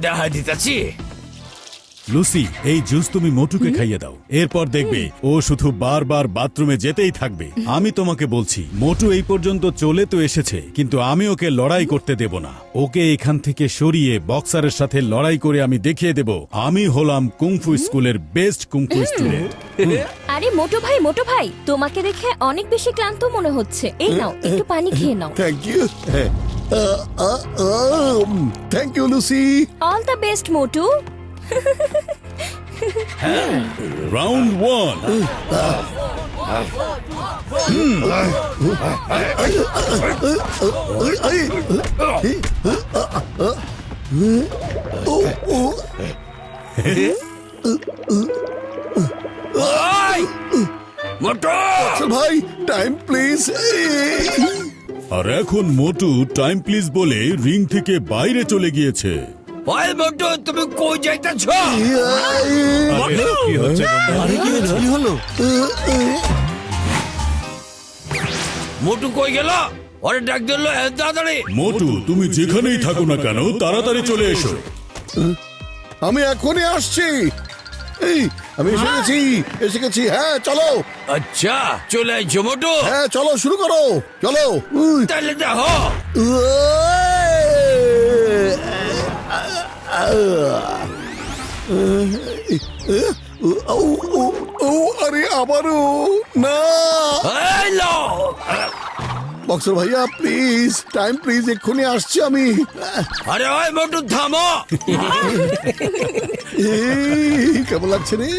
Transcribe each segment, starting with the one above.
দেখা দিতেছি। লুসি, এই জুস তুমি মোটুকে খাইয়ে দাও। এরপর দেখবে ও শুধু বারবার বাথরুমে যেতেই থাকবে। আমি তোমাকে বলছি, মোটু এই পর্যন্ত চলে তো এসেছে, কিন্তু আমি ওকে লড়াই করতে দেব না। ওকে এখান থেকে সরিয়ে বক্সারের সাথে লড়াই করে আমি দেখিয়ে দেব আমি হলাম কুংফু স্কুলের বেস্ট কুংফু স্টুডেন্ট। আরে মোটু ভাই, তোমাকে দেখে অনেক বেশি ক্লান্ত মনে হচ্ছে। এই নাও, একটু পানি খেয়ে নাও। Thank you. Thank you Lucy. All the best Motu. Round 1। ভাই টাইম প্লিজ। আর এখন মোটু টাইম প্লিজ বলে রিং থেকে বাইরে চলে গিয়েছে। ওই মোটু, তুমি কই যাইতেছ? কি হচ্ছে? কি হলো? মোটু কই গেল? ওরে ডাক দিল তাড়াতাড়ি। মোটু, তুমি যেখানেই থাকো না কেন তাড়াতাড়ি চলে এসো। আমি এখনই আসছি। এই আমি এসে গেছি। হ্যাঁ চলো। আচ্ছা, চলে আইছো মোটু। হ্যাঁ চলো, শুরু করো। চলো। তাহলে দেখো। আরে আবারও না। বক্সর ভাইয়া প্লিজ, টাইম প্লিজ, এক্ষুনি আসছি আমি। আরে ওই মোটু থামো। কেমন লাগছে রে?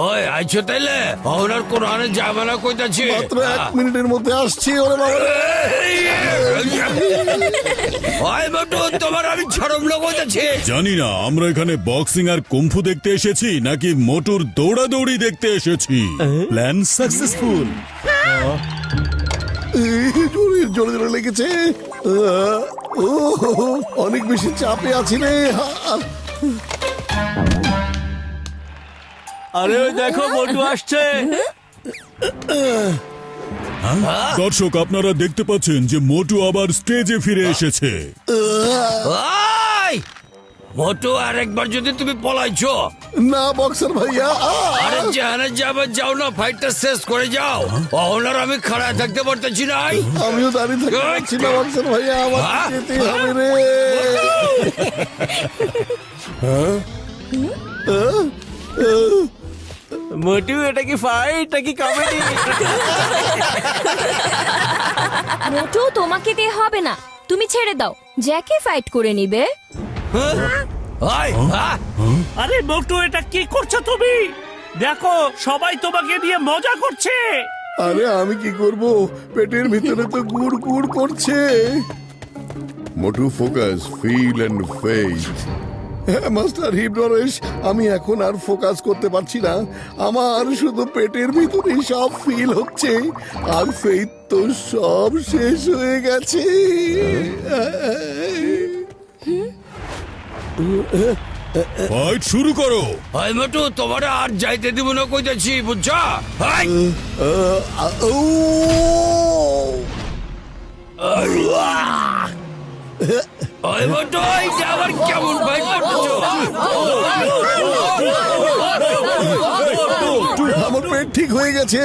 ওই আইছো তাইলে? ওনার কোরআনে জামানা কইতাছি। মাত্র 1 মিনিটের মধ্যে আসছি। ওরে বাবা রে। ওই মোটু, তোমার আমি ছড়মলো কইতাছি। জানি না আমরা এখানে বক্সিং আর কুম্ফু দেখতে এসেছি নাকি মোটুর দৌড়াদৌড়ি দেখতে এসেছি। Plan successful. জোরে জোরে লেগেছে। অনেক বেশি চাপে আছি রে। আরে ওই দেখো মোটু আসছে। দর্শক, আপনারা দেখতে পাচ্ছেন যে মোটু আবার স্টেজে ফিরে এসেছে। ওই মোটু, আরেকবার যদি তুমি পলাইছো। না বক্সার ভাইয়া। আরে জানে যাবে, যাও না, ফাইটটা শেষ করে যাও। ওনার আমি খাড়া থাকতে পারতেছি না। আমিও দাঁড়িয়ে থাকতে পারছি না বক্সার ভাইয়া। আমার যেতে হবে রে। মোটু, এটা কি ফাইট নাকি কমেডি? মোটু, তোমাকে দিয়ে হবে না, তুমি ছেড়ে দাও, জ্যাকে ফাইট করে নিবে। আরে মোটু, এটা কি করছো তুমি? দেখো সবাই তোমাকে দিয়ে মজা করছে। আরে আমি কি করব? পেটের ভিতরে তো গুড় গুড় করছে। Motu focus, feel and faith. Master হিপনরেশ, আমি এখন আর ফোকাস করতে পারছি না। আমার শুধু পেটের ভিতরে সব ফিল হচ্ছে, আর ফেইথ তো সব শেষ হয়ে গেছে। ফাইট শুরু করো। ওই মোটু, তোমার আর যাইতে দিব না কইতাছি, বুঝছো? ওই মোটু, এইটা আবার কেমন ফাইট করতেছো? আমার পেট ঠিক হয়ে গেছে।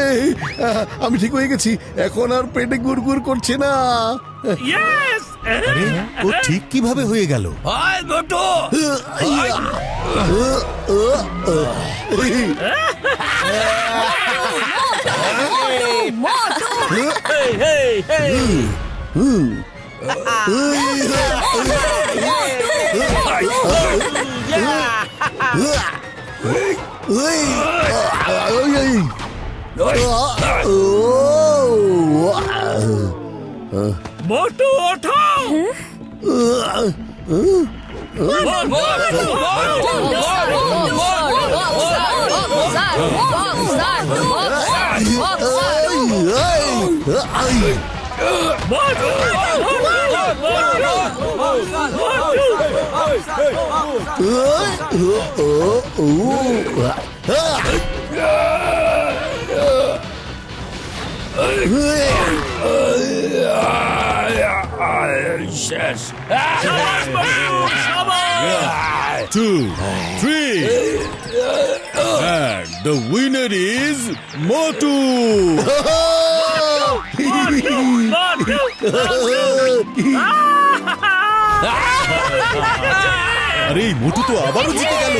আমি ঠিক হয়ে গেছি। এখন আর পেটে গুড়গুড় করছে না। ইয়েস! আরে ও ঠিক কিভাবে হয়ে গেল? ওই মোটু, মোটু ওঠো। শেষ সাবাস মোটু, সাবাস। 2, 3, and the winner is Motu! মোটু, মোটু, আরে এই মোটু তো আবারও জিতে গেল।